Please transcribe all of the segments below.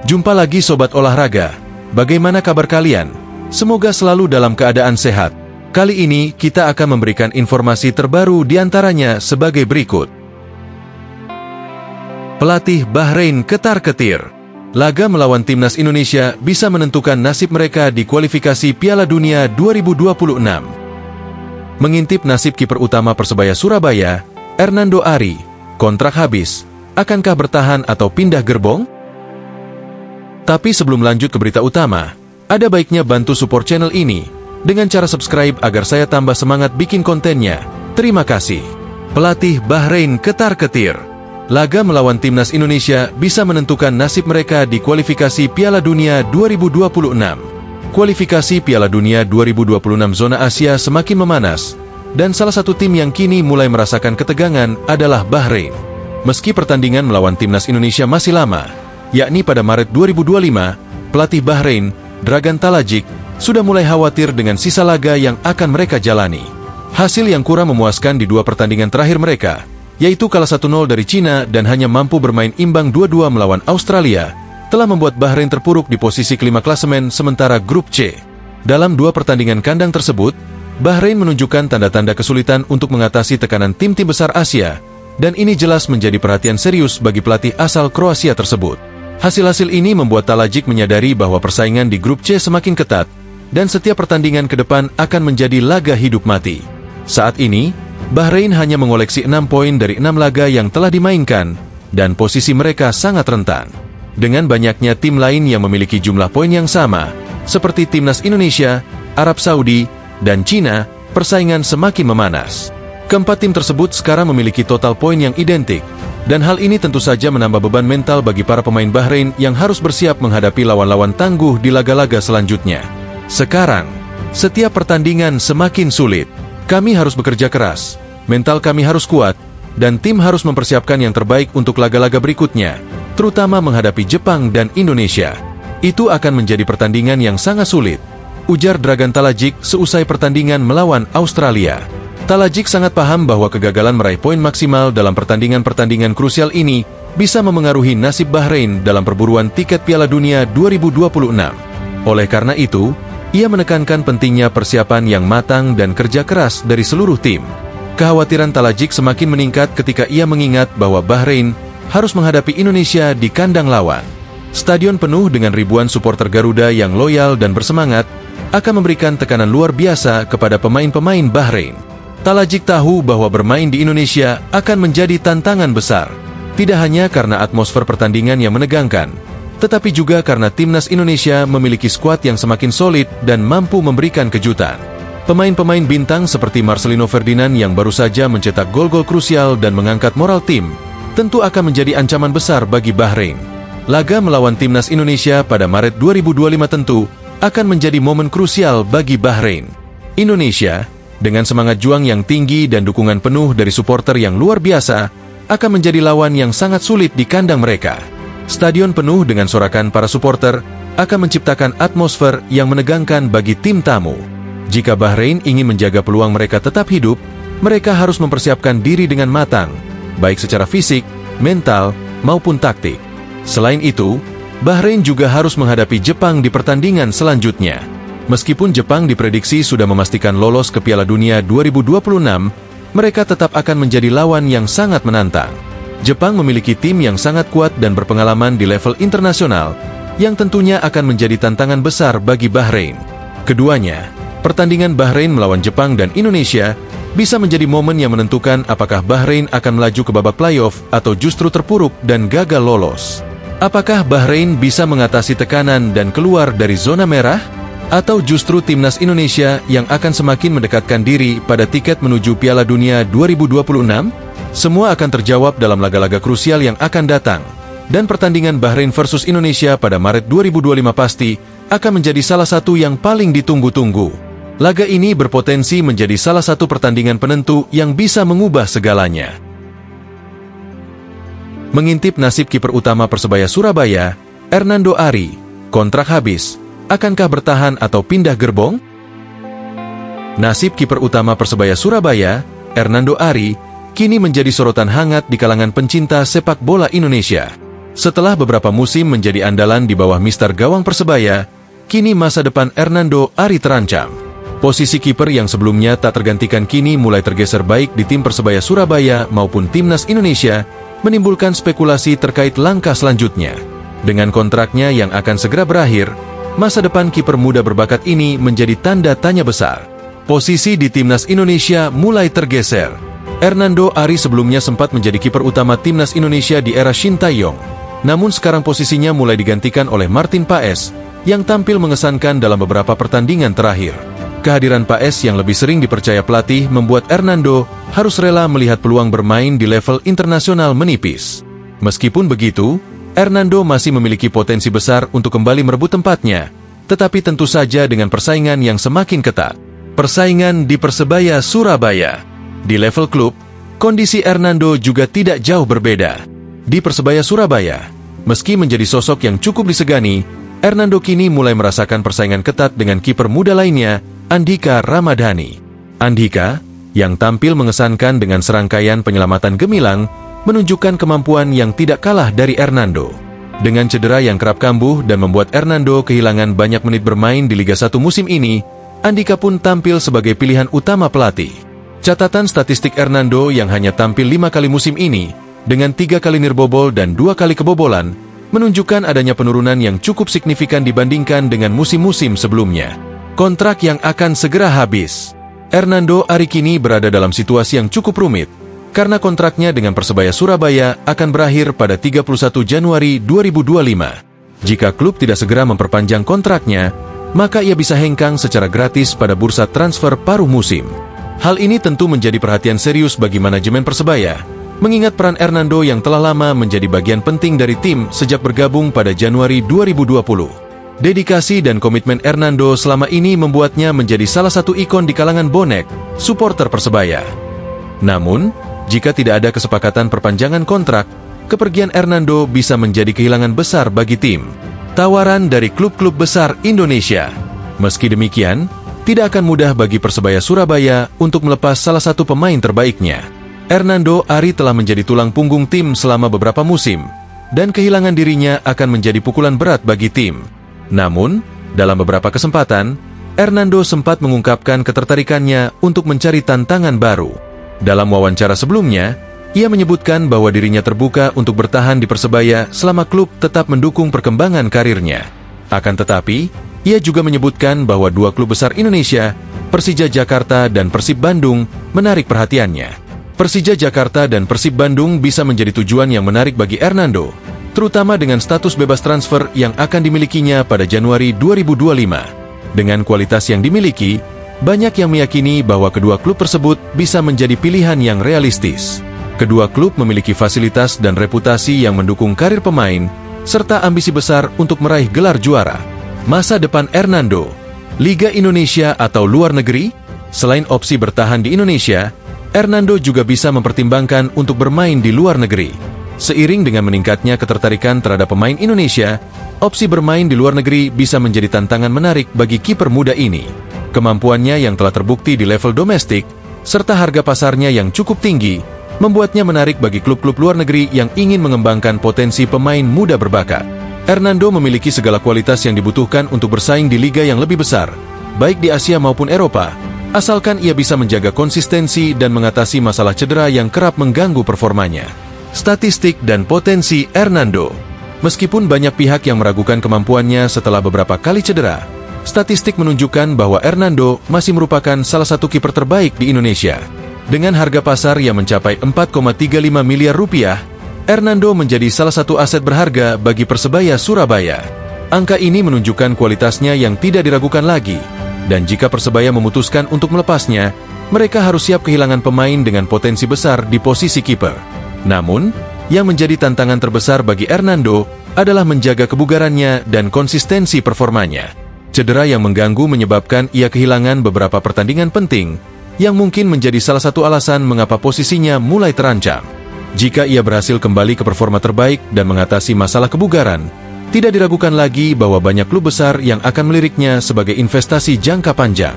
Jumpa lagi Sobat Olahraga. Bagaimana kabar kalian? Semoga selalu dalam keadaan sehat. Kali ini kita akan memberikan informasi terbaru diantaranya sebagai berikut. Pelatih Bahrain ketar-ketir. Laga melawan timnas Indonesia bisa menentukan nasib mereka di kualifikasi Piala Dunia 2026. Mengintip nasib kiper utama Persebaya Surabaya, Hernando Ari, kontrak habis. Akankah bertahan atau pindah gerbong? Tapi sebelum lanjut ke berita utama, ada baiknya bantu support channel ini dengan cara subscribe agar saya tambah semangat bikin kontennya. Terima kasih. Pelatih Bahrain ketar-ketir. Laga melawan timnas Indonesia bisa menentukan nasib mereka di kualifikasi Piala Dunia 2026. Kualifikasi Piala Dunia 2026 zona Asia semakin memanas, dan salah satu tim yang kini mulai merasakan ketegangan adalah Bahrain. Meski pertandingan melawan timnas Indonesia masih lama, yakni pada Maret 2025, pelatih Bahrain, Dragan Talajic, sudah mulai khawatir dengan sisa laga yang akan mereka jalani. Hasil yang kurang memuaskan di dua pertandingan terakhir mereka, yaitu kalah 1-0 dari Cina dan hanya mampu bermain imbang 2-2 melawan Australia, telah membuat Bahrain terpuruk di posisi kelima klasemen sementara grup C. Dalam dua pertandingan kandang tersebut, Bahrain menunjukkan tanda-tanda kesulitan untuk mengatasi tekanan tim-tim besar Asia, dan ini jelas menjadi perhatian serius bagi pelatih asal Kroasia tersebut. Hasil-hasil ini membuat Talajic menyadari bahwa persaingan di grup C semakin ketat, dan setiap pertandingan ke depan akan menjadi laga hidup mati. Saat ini, Bahrain hanya mengoleksi 6 poin dari 6 laga yang telah dimainkan, dan posisi mereka sangat rentan. Dengan banyaknya tim lain yang memiliki jumlah poin yang sama, seperti timnas Indonesia, Arab Saudi, dan Cina, persaingan semakin memanas. Keempat tim tersebut sekarang memiliki total poin yang identik, dan hal ini tentu saja menambah beban mental bagi para pemain Bahrain yang harus bersiap menghadapi lawan-lawan tangguh di laga-laga selanjutnya. Sekarang, setiap pertandingan semakin sulit. Kami harus bekerja keras, mental kami harus kuat, dan tim harus mempersiapkan yang terbaik untuk laga-laga berikutnya, terutama menghadapi Jepang dan Indonesia. Itu akan menjadi pertandingan yang sangat sulit, ujar Dragan Talajic seusai pertandingan melawan Australia. Talajic sangat paham bahwa kegagalan meraih poin maksimal dalam pertandingan-pertandingan krusial ini bisa memengaruhi nasib Bahrain dalam perburuan tiket Piala Dunia 2026. Oleh karena itu, ia menekankan pentingnya persiapan yang matang dan kerja keras dari seluruh tim. Kekhawatiran Talajic semakin meningkat ketika ia mengingat bahwa Bahrain harus menghadapi Indonesia di kandang lawan. Stadion penuh dengan ribuan supporter Garuda yang loyal dan bersemangat akan memberikan tekanan luar biasa kepada pemain-pemain Bahrain. Talajic tahu bahwa bermain di Indonesia akan menjadi tantangan besar, tidak hanya karena atmosfer pertandingan yang menegangkan, tetapi juga karena timnas Indonesia memiliki skuad yang semakin solid dan mampu memberikan kejutan. Pemain-pemain bintang seperti Marcelino Ferdinand yang baru saja mencetak gol-gol krusial dan mengangkat moral tim, tentu akan menjadi ancaman besar bagi Bahrain. Laga melawan timnas Indonesia pada Maret 2025 tentu akan menjadi momen krusial bagi Bahrain. Indonesia, dengan semangat juang yang tinggi dan dukungan penuh dari supporter yang luar biasa, akan menjadi lawan yang sangat sulit di kandang mereka. Stadion penuh dengan sorakan para supporter akan menciptakan atmosfer yang menegangkan bagi tim tamu. Jika Bahrain ingin menjaga peluang mereka tetap hidup, mereka harus mempersiapkan diri dengan matang, baik secara fisik, mental, maupun taktik. Selain itu, Bahrain juga harus menghadapi Jepang di pertandingan selanjutnya. Meskipun Jepang diprediksi sudah memastikan lolos ke Piala Dunia 2026, mereka tetap akan menjadi lawan yang sangat menantang. Jepang memiliki tim yang sangat kuat dan berpengalaman di level internasional, yang tentunya akan menjadi tantangan besar bagi Bahrain. Keduanya, pertandingan Bahrain melawan Jepang dan Indonesia, bisa menjadi momen yang menentukan apakah Bahrain akan melaju ke babak playoff atau justru terpuruk dan gagal lolos. Apakah Bahrain bisa mengatasi tekanan dan keluar dari zona merah? Atau justru timnas Indonesia yang akan semakin mendekatkan diri pada tiket menuju Piala Dunia 2026? Semua akan terjawab dalam laga-laga krusial yang akan datang. Dan pertandingan Bahrain versus Indonesia pada Maret 2025 pasti akan menjadi salah satu yang paling ditunggu-tunggu. Laga ini berpotensi menjadi salah satu pertandingan penentu yang bisa mengubah segalanya. Mengintip nasib kiper utama Persebaya Surabaya, Hernando Ari, kontrak habis. Akankah bertahan atau pindah gerbong? Nasib kiper utama Persebaya Surabaya, Hernando Ari, kini menjadi sorotan hangat di kalangan pencinta sepak bola Indonesia. Setelah beberapa musim menjadi andalan di bawah Mister Gawang Persebaya, kini masa depan Hernando Ari terancam. Posisi kiper yang sebelumnya tak tergantikan kini mulai tergeser baik di tim Persebaya Surabaya maupun Timnas Indonesia, menimbulkan spekulasi terkait langkah selanjutnya. Dengan kontraknya yang akan segera berakhir, masa depan kiper muda berbakat ini menjadi tanda tanya besar. Posisi di Timnas Indonesia mulai tergeser. Hernando Ari sebelumnya sempat menjadi kiper utama Timnas Indonesia di era Shin Tae-yong. Namun sekarang posisinya mulai digantikan oleh Martin Paes, yang tampil mengesankan dalam beberapa pertandingan terakhir. Kehadiran Paes yang lebih sering dipercaya pelatih membuat Hernando harus rela melihat peluang bermain di level internasional menipis. Meskipun begitu, Hernando masih memiliki potensi besar untuk kembali merebut tempatnya, tetapi tentu saja dengan persaingan yang semakin ketat. Persaingan di Persebaya Surabaya. Di level klub, kondisi Hernando juga tidak jauh berbeda. Di Persebaya Surabaya, meski menjadi sosok yang cukup disegani, Hernando kini mulai merasakan persaingan ketat dengan kiper muda lainnya, Andika Ramadhani. Andika, yang tampil mengesankan dengan serangkaian penyelamatan gemilang, menunjukkan kemampuan yang tidak kalah dari Hernando. Dengan cedera yang kerap kambuh dan membuat Hernando kehilangan banyak menit bermain di Liga 1 musim ini, Andika pun tampil sebagai pilihan utama pelatih. Catatan statistik Hernando yang hanya tampil 5 kali musim ini, dengan 3 kali nirbobol dan 2 kali kebobolan, menunjukkan adanya penurunan yang cukup signifikan dibandingkan dengan musim-musim sebelumnya. Kontrak yang akan segera habis. Hernando Ari kini berada dalam situasi yang cukup rumit, karena kontraknya dengan Persebaya Surabaya akan berakhir pada 31 Januari 2025. Jika klub tidak segera memperpanjang kontraknya, maka ia bisa hengkang secara gratis pada bursa transfer paruh musim. Hal ini tentu menjadi perhatian serius bagi manajemen Persebaya, mengingat peran Hernando yang telah lama menjadi bagian penting dari tim sejak bergabung pada Januari 2020. Dedikasi dan komitmen Hernando selama ini membuatnya menjadi salah satu ikon di kalangan bonek, supporter Persebaya. Namun, jika tidak ada kesepakatan perpanjangan kontrak, kepergian Hernando bisa menjadi kehilangan besar bagi tim. Tawaran dari klub-klub besar Indonesia. Meski demikian, tidak akan mudah bagi Persebaya Surabaya untuk melepas salah satu pemain terbaiknya. Hernando Ari telah menjadi tulang punggung tim selama beberapa musim, dan kehilangan dirinya akan menjadi pukulan berat bagi tim. Namun, dalam beberapa kesempatan, Hernando sempat mengungkapkan ketertarikannya untuk mencari tantangan baru. Dalam wawancara sebelumnya, ia menyebutkan bahwa dirinya terbuka untuk bertahan di Persebaya selama klub tetap mendukung perkembangan karirnya. Akan tetapi, ia juga menyebutkan bahwa 2 klub besar Indonesia, Persija Jakarta dan Persib Bandung, menarik perhatiannya. Persija Jakarta dan Persib Bandung bisa menjadi tujuan yang menarik bagi Hernando, terutama dengan status bebas transfer yang akan dimilikinya pada Januari 2025. Dengan kualitas yang dimiliki, banyak yang meyakini bahwa kedua klub tersebut bisa menjadi pilihan yang realistis. Kedua klub memiliki fasilitas dan reputasi yang mendukung karir pemain, serta ambisi besar untuk meraih gelar juara. Masa depan Hernando, Liga Indonesia atau luar negeri? Selain opsi bertahan di Indonesia, Hernando juga bisa mempertimbangkan untuk bermain di luar negeri. Seiring dengan meningkatnya ketertarikan terhadap pemain Indonesia, opsi bermain di luar negeri bisa menjadi tantangan menarik bagi kiper muda ini. Kemampuannya yang telah terbukti di level domestik, serta harga pasarnya yang cukup tinggi, membuatnya menarik bagi klub-klub luar negeri yang ingin mengembangkan potensi pemain muda berbakat. Hernando memiliki segala kualitas yang dibutuhkan untuk bersaing di liga yang lebih besar, baik di Asia maupun Eropa, asalkan ia bisa menjaga konsistensi dan mengatasi masalah cedera yang kerap mengganggu performanya. Statistik dan potensi Hernando. Meskipun banyak pihak yang meragukan kemampuannya setelah beberapa kali cedera, statistik menunjukkan bahwa Hernando masih merupakan salah satu kiper terbaik di Indonesia. Dengan harga pasar yang mencapai 4,35 miliar rupiah, Hernando menjadi salah satu aset berharga bagi Persebaya Surabaya. Angka ini menunjukkan kualitasnya yang tidak diragukan lagi. Dan jika Persebaya memutuskan untuk melepasnya, mereka harus siap kehilangan pemain dengan potensi besar di posisi kiper. Namun, yang menjadi tantangan terbesar bagi Hernando adalah menjaga kebugarannya dan konsistensi performanya. Cedera yang mengganggu menyebabkan ia kehilangan beberapa pertandingan penting, yang mungkin menjadi salah satu alasan mengapa posisinya mulai terancam. Jika ia berhasil kembali ke performa terbaik dan mengatasi masalah kebugaran, tidak diragukan lagi bahwa banyak klub besar yang akan meliriknya sebagai investasi jangka panjang.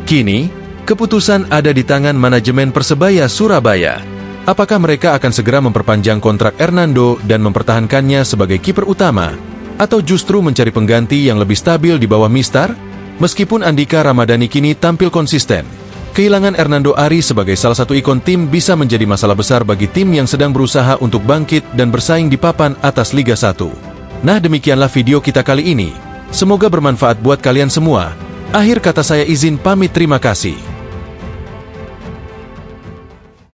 Kini, keputusan ada di tangan manajemen Persebaya Surabaya. Apakah mereka akan segera memperpanjang kontrak Hernando dan mempertahankannya sebagai kiper utama, atau justru mencari pengganti yang lebih stabil di bawah Mistar? Meskipun Andika Ramadhani kini tampil konsisten, kehilangan Hernando Ari sebagai salah satu ikon tim bisa menjadi masalah besar bagi tim yang sedang berusaha untuk bangkit dan bersaing di papan atas Liga 1. Nah, demikianlah video kita kali ini. Semoga bermanfaat buat kalian semua. Akhir kata saya izin pamit, terima kasih.